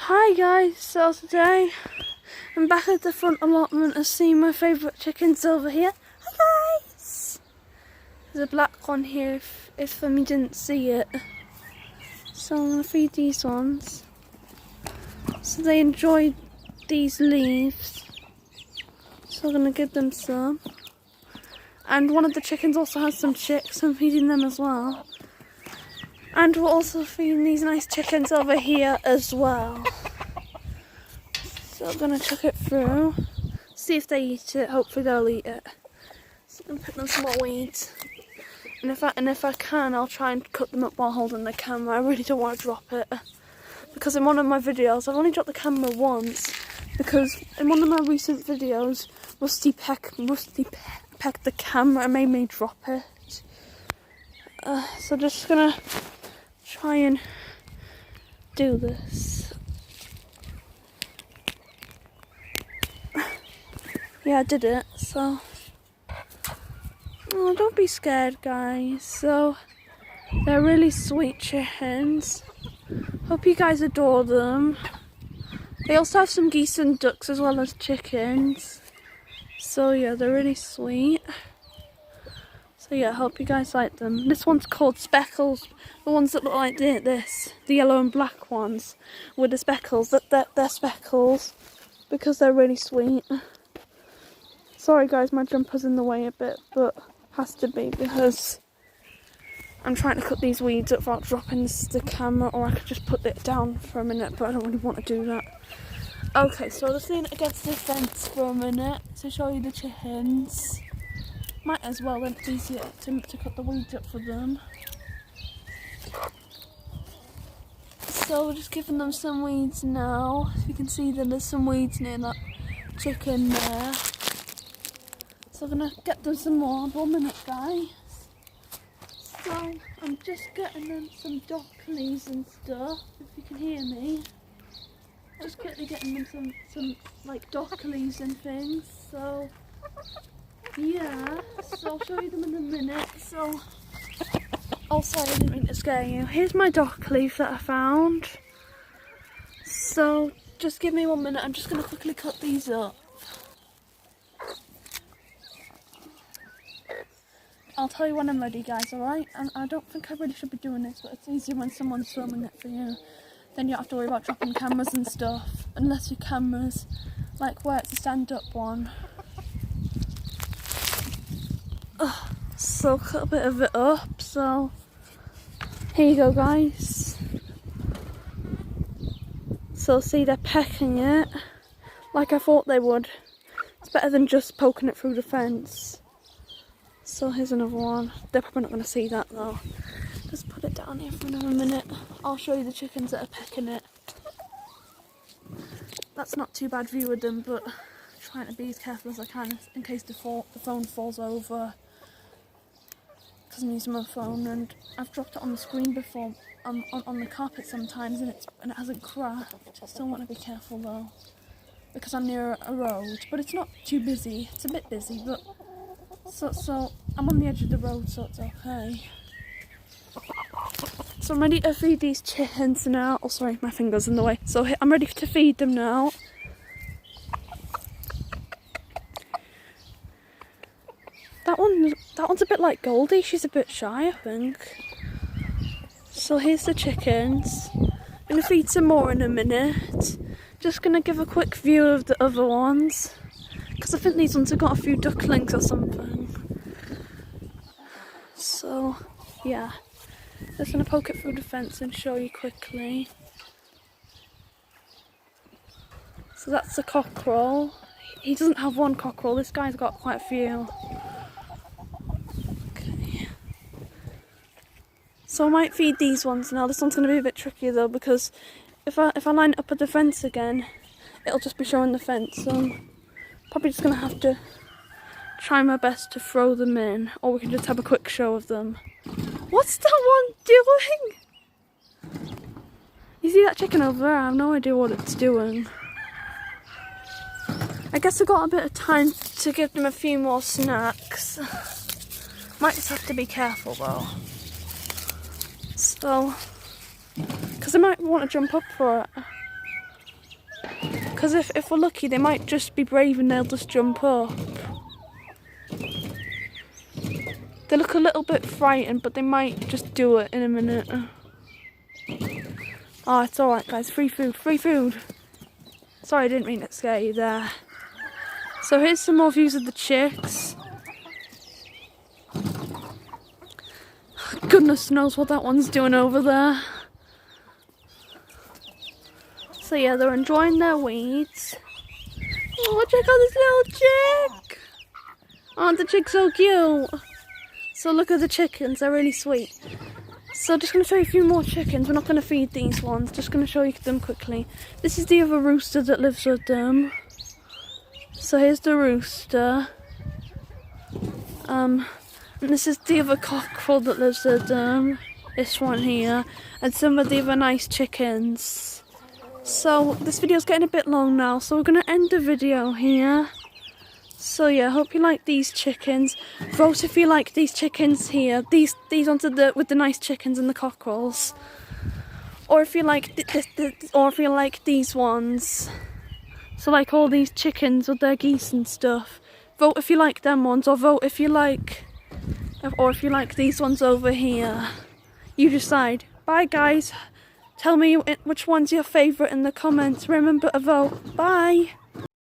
Hi guys, so today I'm back at the front allotment to see my favourite chickens over here. Hi guys! There's a black one here if you didn't see it. So I'm going to feed these ones. So they enjoy these leaves. So I'm going to give them some. And one of the chickens also has some chicks, so I'm feeding them as well. And we're also feeding these nice chickens over here as well. So I'm going to chuck it through, see if they eat it, hopefully they'll eat it. So I'm going to pick them some more weeds. And if I can, I'll try and cut them up while holding the camera. I really don't want to drop it. Because in one of my videos, I've only dropped the camera once. Because in one of my recent videos, Rusty pecked the camera and made me drop it. So just going to try and do this. Yeah, I did it, so oh, don't be scared guys. So they're really sweet chickens. Hope you guys adore them. They also have some geese and ducks as well as chickens. So yeah, they're really sweet. So yeah, I hope you guys like them. This one's called Speckles. The ones that look like this, the yellow and black ones with the speckles, they're Speckles because they're really sweet. Sorry guys, my jumper's in the way a bit, but has to be because I'm trying to cut these weeds up without dropping the camera, or I could just put it down for a minute, but I don't really want to do that. Okay, so let's lean it against the fence for a minute to show you the chickens. Might as well, then it's easier to cut the weeds up for them. So we're just giving them some weeds now. As you can see that there's some weeds near that chicken there. So I'm going to get them some more. 1 minute guys. So I'm just getting them some dock leaves and stuff, if you can hear me. Just quickly getting them some like dock leaves and things. So yeah, so I'll show you them in a minute. So, oh sorry, I didn't mean to scare you. Here's my dock leaf that I found. So just give me 1 minute, I'm just going to quickly cut these up. I'll tell you when I'm ready guys, alright? And I don't think I really should be doing this, but it's easier when someone's filming it for you. Then you don't have to worry about dropping cameras and stuff. Unless your camera's like where it's a stand-up one. So cut a bit of it up, so here you go guys. So see, they're pecking it like I thought they would. It's better than just poking it through the fence. So here's another one. They're probably not going to see that though. Just put it down here for another minute. I'll show you the chickens that are pecking it. That's not too bad view with them, but I'm trying to be as careful as I can in case the phone falls over. Because I'm using my phone, and I've dropped it on the screen before, on the carpet sometimes, and it hasn't cracked. I still want to be careful though, because I'm near a road, but it's not too busy. It's a bit busy, but so I'm on the edge of the road, so it's okay. So I'm ready to feed these chickens now. Oh sorry, my finger's in the way. So I'm ready to feed them now. That one's a bit like Goldie. She's a bit shy, I think. So here's the chickens. I'm gonna feed some more in a minute. Just gonna give a quick view of the other ones, because I think these ones have got a few ducklings or something. So yeah, just gonna poke it through the fence and show you quickly. So that's the cockerel. He doesn't have one cockerel. This guy's got quite a few. So I might feed these ones now. This one's going to be a bit trickier though, because if I line it up at the fence again, it'll just be showing the fence. So I'm probably just going to have to try my best to throw them in, or we can just have a quick show of them. What's that one doing? You see that chicken over there? I have no idea what it's doing. I guess I've got a bit of time to give them a few more snacks. Might just have to be careful though. So, because I might want to jump up for it. Because if we're lucky, they might just be brave and they'll just jump up. They look a little bit frightened, but they might just do it in a minute. Oh, it's alright guys, free food, free food. Sorry, I didn't mean to scare you there. So here's some more views of the chicks. Goodness knows what that one's doing over there. So yeah, they're enjoying their weeds. Oh, check out this little chick! Aren't the chicks so cute? So look at the chickens, they're really sweet. So just going to show you a few more chickens. We're not going to feed these ones, just going to show you them quickly. This is the other rooster that lives with them. So here's the rooster. And this is the other cockerel that lives with them. This one here. And some of the other nice chickens. So this video's getting a bit long now, so we're going to end the video here. So yeah, hope you like these chickens. Vote if you like these chickens here. These ones are with the nice chickens and the cockerels. Or if you like or if you like these ones. So like all these chickens with their geese and stuff. Vote if you like them ones, or vote if you like these ones over here. You decide. Bye guys. Tell me which one's your favourite in the comments. Remember to vote. Bye.